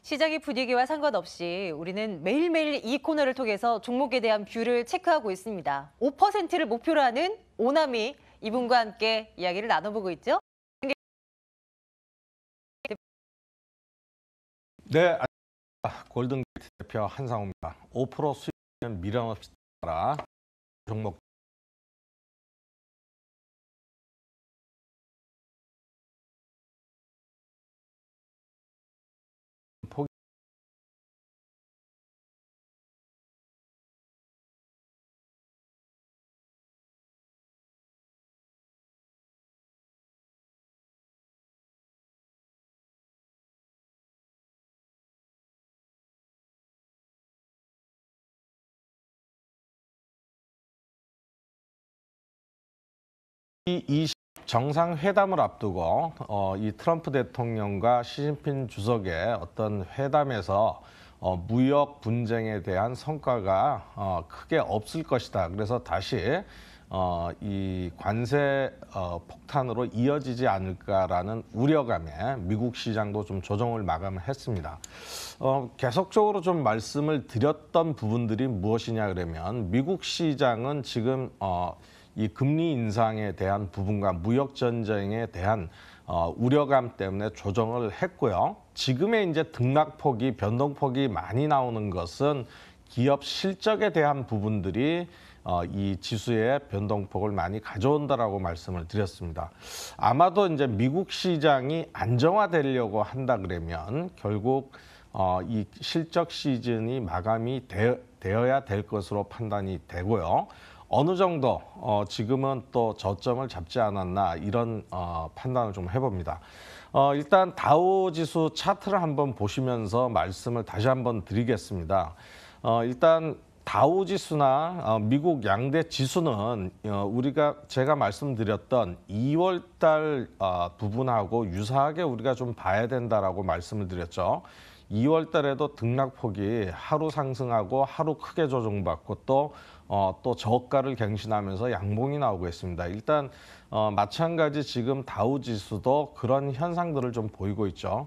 시장의 분위기와 상관없이 우리는 매일매일 이 코너를 통해서 종목에 대한 뷰를 체크하고 있습니다. 5%를 목표로 하는 오나미 이분과 함께 이야기를 나눠보고 있죠. 네, 골든게이트 대표 한상우입니다. 5% 수익은 미련 없이 따라 종목 포기. G20 정상회담을 앞두고 이 트럼프 대통령과 시진핑 주석의 어떤 회담에서 무역 분쟁에 대한 성과가 크게 없을 것이다. 그래서 다시 이 관세 폭탄으로 이어지지 않을까라는 우려감에 미국 시장도 좀 조정을 마감했습니다. 계속적으로 좀 말씀을 드렸던 부분들이 무엇이냐 그러면 미국 시장은 지금 이 금리 인상에 대한 부분과 무역 전쟁에 대한 우려감 때문에 조정을 했고요. 지금의 이제 등락폭이 변동폭이 많이 나오는 것은 기업 실적에 대한 부분들이 이 지수의 변동폭을 많이 가져온다라고 말씀을 드렸습니다. 아마도 이제 미국 시장이 안정화되려고 한다 그러면 결국 이 실적 시즌이 마감이 되어야 될 것으로 판단이 되고요. 어느 정도 지금은 또 저점을 잡지 않았나 이런 판단을 좀 해봅니다. 일단 다우지수 차트를 한번 보시면서 말씀을 다시 한번 드리겠습니다. 일단 다우지수나 미국 양대 지수는 제가 말씀드렸던 2월달 부분하고 유사하게 우리가 좀 봐야 된다라고 말씀을 드렸죠. 2월 달에도 등락폭이 하루 상승하고 하루 크게 조정받고 또 저가를 갱신하면서 양봉이 나오고 있습니다. 일단 마찬가지 지금 다우지수도 그런 현상들을 좀 보이고 있죠.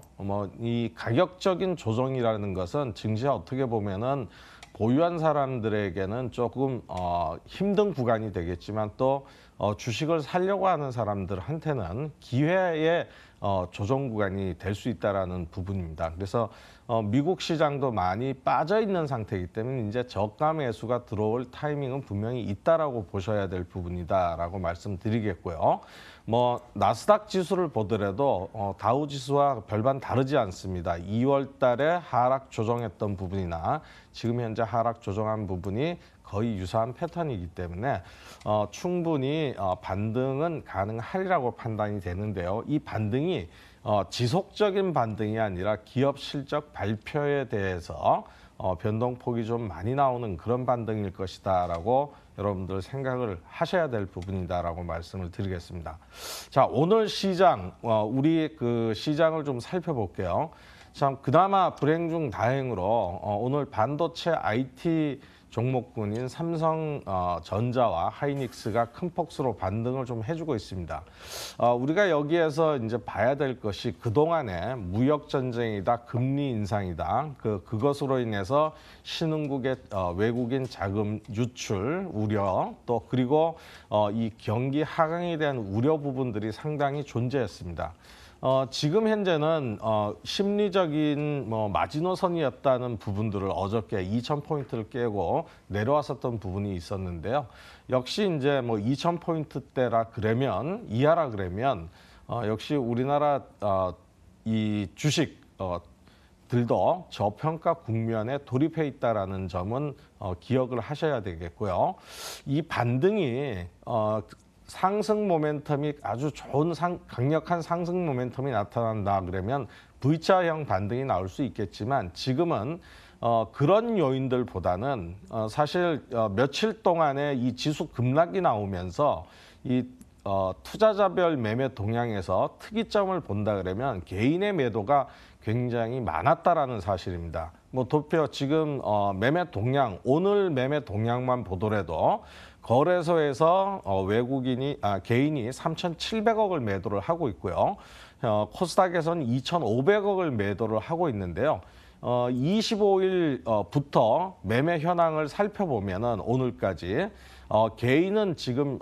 이 가격적인 조정이라는 것은 증시에 어떻게 보면은 보유한 사람들에게는 조금 힘든 구간이 되겠지만 또 주식을 사려고 하는 사람들한테는 기회의 조정 구간이 될 수 있다라는 부분입니다. 그래서 미국 시장도 많이 빠져 있는 상태이기 때문에 이제 저가 매수가 들어올 타이밍은 분명히 있다라고 보셔야 될 부분이다라고 말씀드리겠고요. 나스닥 지수를 보더라도 다우 지수와 별반 다르지 않습니다. 2월 달에 하락 조정했던 부분이나 지금 현재 하락 조정한 부분이 거의 유사한 패턴이기 때문에 충분히 반등은 가능하리라고 판단이 되는데요. 이 반등이 지속적인 반등이 아니라 기업 실적 발표에 대해서 변동폭이 좀 많이 나오는 그런 반등일 것이다라고 여러분들 생각을 하셔야 될 부분이다라고 말씀을 드리겠습니다. 자, 오늘 시장 우리 그 시장을 좀 살펴볼게요. 참 그나마 불행 중 다행으로 오늘 반도체 IT 종목군인 삼성전자와 하이닉스가 큰 폭으로 반등을 좀 해주고 있습니다. 우리가 여기에서 이제 봐야 될 것이 그동안에 무역 전쟁이다, 금리 인상이다, 그것으로 인해서 신흥국의 외국인 자금 유출 우려 또 그리고 이 경기 하강에 대한 우려 부분들이 상당히 존재했습니다. 지금 현재는 심리적인 마지노선이었다는 부분들을 어저께 2,000포인트를 깨고 내려왔었던 부분이 있었는데요. 역시 이제 2,000포인트대라 그러면 이하라 그러면 역시 우리나라 이 주식 들도 저평가 국면에 돌입해 있다라는 점은 기억을 하셔야 되겠고요. 이 반등이 상승 모멘텀이 아주 좋은 강력한 상승 모멘텀이 나타난다 그러면 V자형 반등이 나올 수 있겠지만 지금은 그런 요인들보다는 사실 며칠 동안에 이 지수 급락이 나오면서 이 투자자별 매매 동향에서 특이점을 본다 그러면 개인의 매도가 굉장히 많았다라는 사실입니다. 도표 지금 매매 동향, 오늘 매매 동향만 보더라도 거래소에서 개인이 3,700억을 매도를 하고 있고요. 코스닥에서는 2,500억을 매도를 하고 있는데요. 25일부터 매매 현황을 살펴보면은 오늘까지 개인은 지금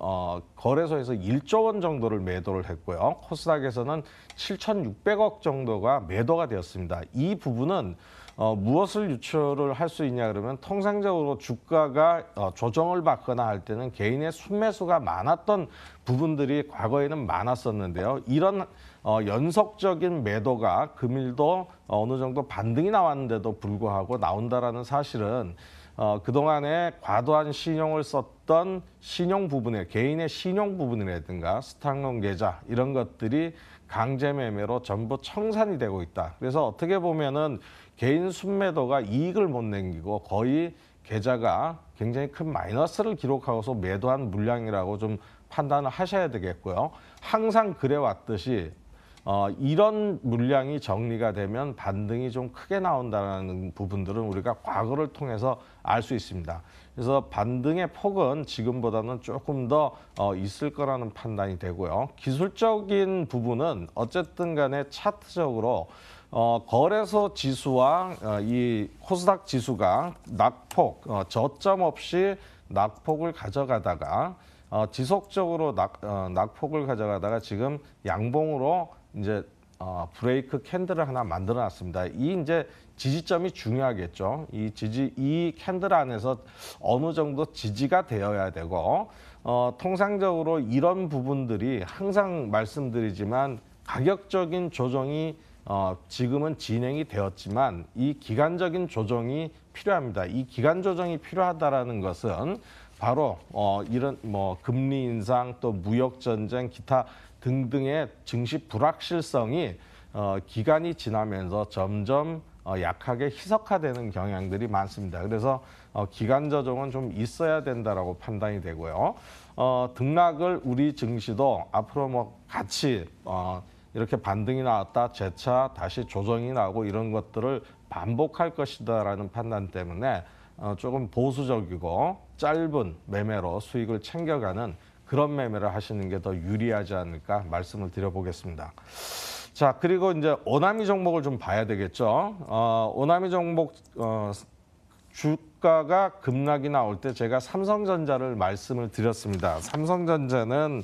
거래소에서 1조 원 정도를 매도를 했고요. 코스닥에서는 7,600억 정도가 매도가 되었습니다. 이 부분은 무엇을 유추를 할 수 있냐 그러면 통상적으로 주가가 조정을 받거나 할 때는 개인의 순매수가 많았던 부분들이 과거에는 많았었는데요. 이런 연속적인 매도가 금일도 어느 정도 반등이 나왔는데도 불구하고 나온다라는 사실은 그동안에 과도한 신용을 썼던 신용 부분에 개인의 신용 부분이라든가 스탁용 계좌 이런 것들이 강제 매매로 전부 청산이 되고 있다. 그래서 어떻게 보면은 개인 순매도가 이익을 못 남기고 거의 계좌가 굉장히 큰 마이너스를 기록하고서 매도한 물량이라고 좀 판단을 하셔야 되겠고요. 항상 그래왔듯이 이런 물량이 정리가 되면 반등이 좀 크게 나온다는 부분들은 우리가 과거를 통해서 알 수 있습니다. 그래서 반등의 폭은 지금보다는 조금 더 있을 거라는 판단이 되고요. 기술적인 부분은 어쨌든 간에 차트적으로 거래소 지수와 이 코스닥 지수가 낙폭, 저점 없이 낙폭을 가져가다가 지속적으로 낙폭을 가져가다가 지금 양봉으로 이제 브레이크 캔들을 하나 만들어 놨습니다. 이 이제 지지점이 중요하겠죠. 이 캔들 안에서 어느 정도 지지가 되어야 되고 통상적으로 이런 부분들이 항상 말씀드리지만 가격적인 조정이 지금은 진행이 되었지만 이 기간적인 조정이 필요합니다. 이 기간 조정이 필요하다라는 것은 바로 이런 금리 인상 또 무역 전쟁 기타 등등의 증시 불확실성이 기간이 지나면서 점점 약하게 희석화되는 경향들이 많습니다. 그래서 기간 조정은 좀 있어야 된다라고 판단이 되고요. 등락을 우리 증시도 앞으로 같이 이렇게 반등이 나왔다 재차 다시 조정이 나고 이런 것들을 반복할 것이다라는 판단 때문에 조금 보수적이고 짧은 매매로 수익을 챙겨가는 그런 매매를 하시는 게 더 유리하지 않을까 말씀을 드려보겠습니다. 자, 그리고 이제 오나미 종목을 좀 봐야 되겠죠. 오나미 종목 주가가 급락이 나올 때 제가 삼성전자를 말씀을 드렸습니다. 삼성전자는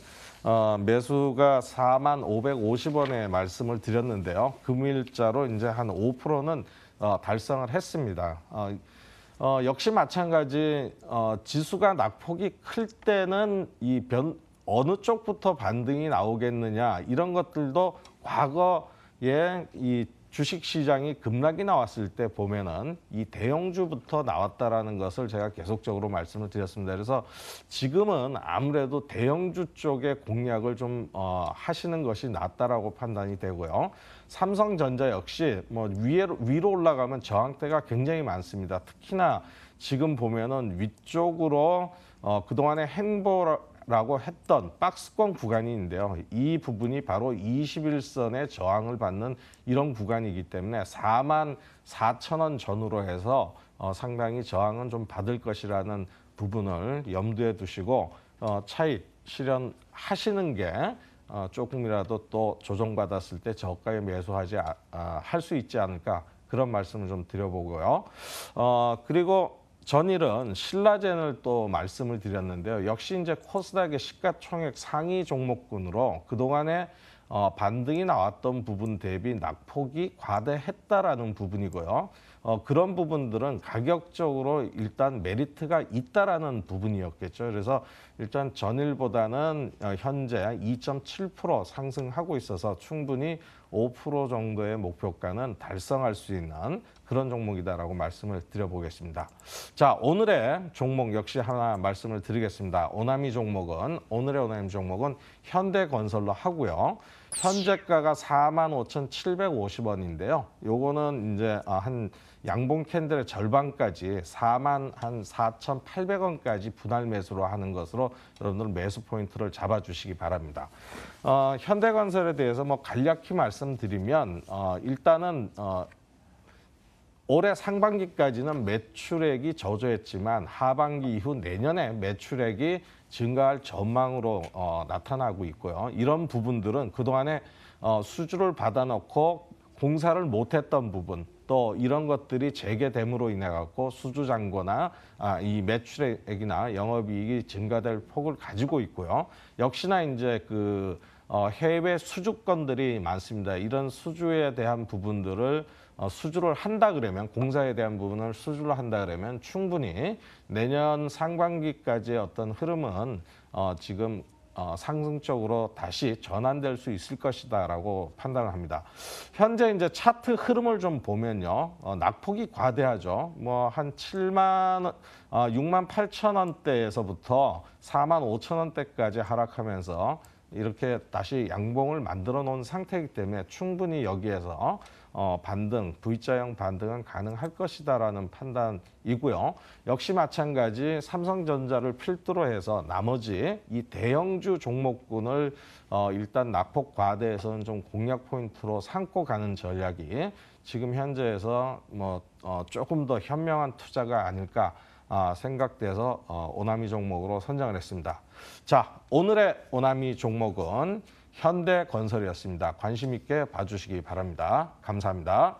매수가 4550원에 말씀을 드렸는데요. 금일자로 이제 한 5%는 달성을 했습니다. 역시 마찬가지 지수가 낙폭이 클 때는 어느 쪽부터 반등이 나오겠느냐 이런 것들도 과거에 이 주식시장이 급락이 나왔을 때 보면은 이 대형주부터 나왔다라는 것을 제가 계속적으로 말씀을 드렸습니다. 그래서 지금은 아무래도 대형주 쪽의 공략을 좀 하시는 것이 낫다라고 판단이 되고요. 삼성전자 역시 위로 올라가면 저항대가 굉장히 많습니다. 특히나 지금 보면은 위쪽으로 그동안의 행보라고 했던 박스권 구간이 있는데요. 이 부분이 바로 21선의 저항을 받는 이런 구간이기 때문에 44,000원 전후로 해서 상당히 저항은 좀 받을 것이라는 부분을 염두에 두시고 차익 실현하시는 게 조금이라도 또 조정받았을 때 저가에 매수하지 할 수 있지 않을까 그런 말씀을 좀 드려보고요. 그리고 전일은 신라젠을 또 말씀을 드렸는데요. 역시 이제 코스닥의 시가총액 상위 종목군으로 그동안에 반등이 나왔던 부분 대비 낙폭이 과대했다라는 부분이고요. 그런 부분들은 가격적으로 일단 메리트가 있다라는 부분이었겠죠. 그래서 일단 전일보다는 현재 2.7% 상승하고 있어서 충분히 5% 정도의 목표가는 달성할 수 있는 그런 종목이다라고 말씀을 드려보겠습니다. 자, 오늘의 종목 역시 하나 말씀을 드리겠습니다. 오나미 종목은 오늘의 오나미 종목은 현대건설로 하고요. 현재가가 45,750원인데요. 요거는 이제 한 양봉 캔들의 절반까지 44,800원까지 분할 매수로 하는 것으로 여러분들 매수 포인트를 잡아주시기 바랍니다. 현대건설에 대해서 간략히 말씀드리면 일단은 올해 상반기까지는 매출액이 저조했지만 하반기 이후 내년에 매출액이 증가할 전망으로 나타나고 있고요. 이런 부분들은 그동안에 수주를 받아놓고 공사를 못했던 부분 또 이런 것들이 재개됨으로 인해 갖고 수주 잔고나 이 매출액이나 영업이익이 증가될 폭을 가지고 있고요. 역시나 이제 해외 수주권들이 많습니다. 이런 수주에 대한 부분들을 수주를 한다 그러면 공사에 대한 부분을 수주를 한다 그러면 충분히 내년 상반기까지의 어떤 흐름은 지금 상승적으로 다시 전환될 수 있을 것이다라고 판단을 합니다. 현재 이제 차트 흐름을 좀 보면요, 낙폭이 과대하죠. 뭐 한 6만 8천 원대에서부터 4만 5천 원대까지 하락하면서 이렇게 다시 양봉을 만들어 놓은 상태이기 때문에 충분히 여기에서 반등, V자형 반등은 가능할 것이다라는 판단이고요. 역시 마찬가지 삼성전자를 필두로 해서 나머지 이 대형주 종목군을 일단 낙폭 과대에서는 좀 공략 포인트로 삼고 가는 전략이 지금 현재에서 조금 더 현명한 투자가 아닐까 생각돼서 오나미 종목으로 선정을 했습니다. 자, 오늘의 오나미 종목은 현대건설이었습니다. 관심 있게 봐주시기 바랍니다. 감사합니다.